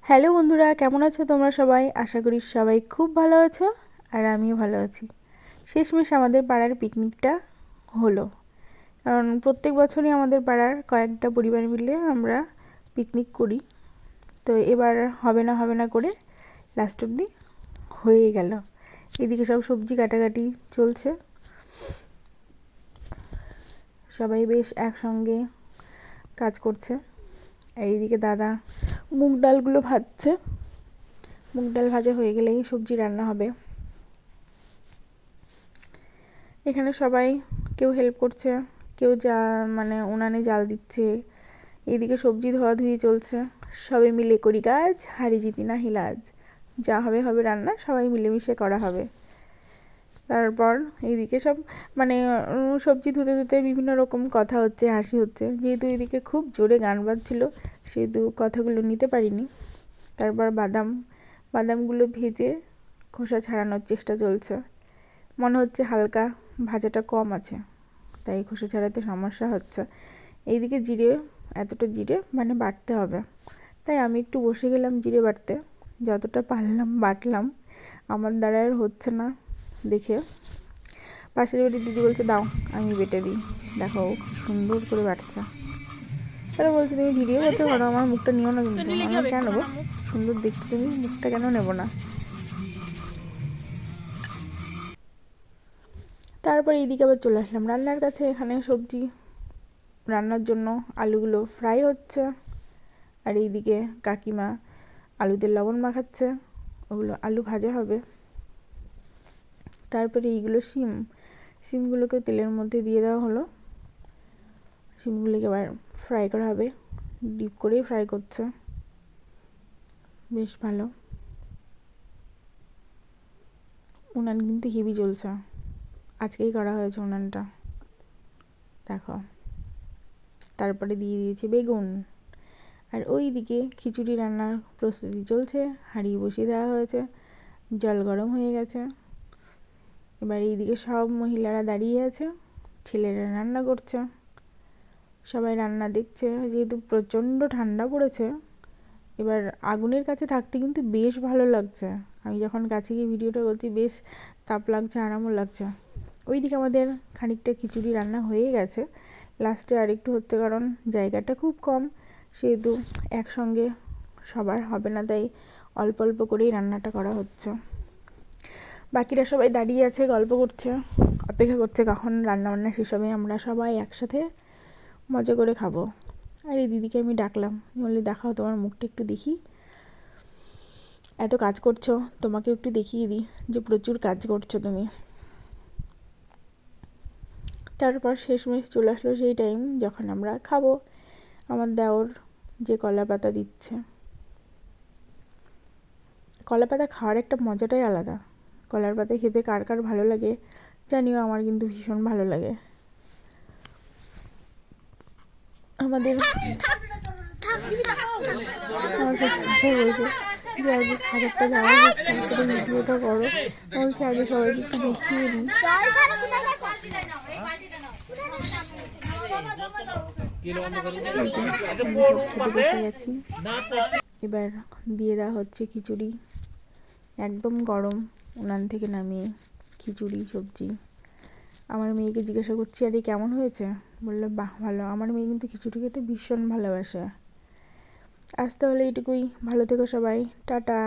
Hello বন্ধুরা, কেমন আছো তোমরা সবাই? আশা করি সবাই খুব ভালো আছো আর আমিও ভালো আছি। শেষমেশ আমাদের পাড়ার পিকনিকটা হলো, কারণ প্রত্যেক বছরই আমাদের পাড়ার কয়েকটা পরিবার মিলে আমরা পিকনিক করি। তো এবার হবে না করে লাস্ট অবধি হয়ে গেল। এদিকে সব সবজি কাটাকাটি চলছে, সবাই বেশ একসঙ্গে কাজ করছে। আর এইদিকে দাদা মুগ ডালগুলো ভাজছে। মুগ ডাল ভাজা হয়ে গেলেই সবজি রান্না হবে। এখানে সবাই কেউ হেল্প করছে, কেউ উনানে জাল দিচ্ছে, এইদিকে সবজি ধোয়াধুয়ি চলছে। সবাই মিলে করি কাজ, হারি জিতি না হিলাজ। যা হবে হবে রান্না, সবাই মিলেমিশে করা হবে। তারপর এইদিকে সব সবজি ধুতে ধুতে বিভিন্ন রকম কথা হচ্ছে, হাসি হচ্ছে। যেহেতু এইদিকে খুব জোরে গান বাজছিল, সেহেতু কথাগুলো নিতে পারিনি। তারপর বাদামগুলো ভেজে খোসা ছাড়ানোর চেষ্টা চলছে। মনে হচ্ছে হালকা ভাজাটা কম আছে, তাই খোসা ছাড়াতে সমস্যা হচ্ছে। এইদিকে এতটা জিরে বাটতে হবে, তাই আমি একটু বসে গেলাম জিরে বাটতে। যতটা পারলাম বাটলাম, আমার দ্বারা আর হচ্ছে না দেখে পাশের বাড়ির দিদি বলছে দাও আমি বেটে দিই। দেখো কি সুন্দর করে বাটছে। তারা বলছে তুমি ভিডিও করতে পারো, আমার মুখটা নিও না। কিন্তু আমি কেন নেবো? সুন্দর দেখতে তুমি, মুখটা কেন নেবো না? তারপর এইদিকে আবার চলে আসলাম রান্নার কাছে। এখানে সবজি রান্নার জন্য আলুগুলো ফ্রাই হচ্ছে, আর এইদিকে কাকিমা আলুতে লবণ মাখাচ্ছে, ওগুলো আলু ভাজা হবে। তারপরে এইগুলো শিমগুলোকে তেলের মধ্যে দিয়ে দেওয়া হলো। শিমগুলোকে এবার ফ্রাই করা হবে, ডিপ করেই ফ্রাই করছে, বেশ ভালো। উনান কিন্তু হেভি জ্বলছে, আজকেই করা হয়েছে উনানটা, দেখো। তারপরে দিয়ে দিয়েছি বেগুন। আর ওই দিকে খিচুড়ি রান্নার প্রস্তুতি চলছে, হাঁড়ি বসিয়ে দেওয়া হয়েছে, জল গরম হয়ে গেছে। এবার এইদিকে সব মহিলারা দাঁড়িয়ে আছে, ছেলেরা রান্না করছে, সবাই রান্না দেখছে। যেহেতু প্রচণ্ড ঠান্ডা পড়েছে, এবার আগুনের কাছে থাকতে কিন্তু বেশ ভালো লাগছে। আমি যখন কাছে গিয়ে ভিডিওটা করছি, বেশ তাপ লাগছে, আরামও লাগছে। ওইদিকে আমাদের খানিকটা খিচুড়ি রান্না হয়ে গেছে, লাস্টে আরেকটু হচ্ছে, কারণ জায়গাটা খুব কম, সেহেতু একসঙ্গে সবার হবে না, তাই অল্প অল্প করেই রান্নাটা করা হচ্ছে। বাকিরা সবাই দাঁড়িয়ে আছে, গল্প করছে, অপেক্ষা করছে কখন রান্নাবান্না শেষ হবে, আমরা সবাই একসাথে মজা করে খাবো। আর এই দিদিকে আমি ডাকলাম, বললি দেখাও তোমার মুখটা একটু দেখি, এত কাজ করছো, তোমাকে একটু দেখিয়ে দিই যে প্রচুর কাজ করছো তুমি। তারপর শেষমেশ চলে আসলো সেই টাইম যখন আমরা খাবো। আমার দেওর যে কলা পাতা দিচ্ছে, কলা পাতা খাওয়ার একটা মজাটাই আলাদা। কলার পাতা খেতে কার কার ভালো লাগে জানিও, আমার কিন্তু ভীষণ ভালো লাগে। আমাদের বলছে যে আজকে খাবারটা যাওয়া হচ্ছে, ভিডিওটা করো, বলছে আগে সবাইকে একটু দেখিয়ে দিই। খেতে বসে গেছি, এবার দিয়ে দেওয়া হচ্ছে খিচুড়ি, একদম গরম উনান থেকে নামিয়ে খিচুড়ি সবজি। আমার মেয়েকে জিজ্ঞাসা করছি আরে কেমন হয়েছে, বললো বাহ ভালো। আমার মেয়ে কিন্তু খিচুড়ি খেতে ভীষণ ভালোবাসে। আজ তাহলে এইটুকুই, ভালো থেকো সবাই, টাটা।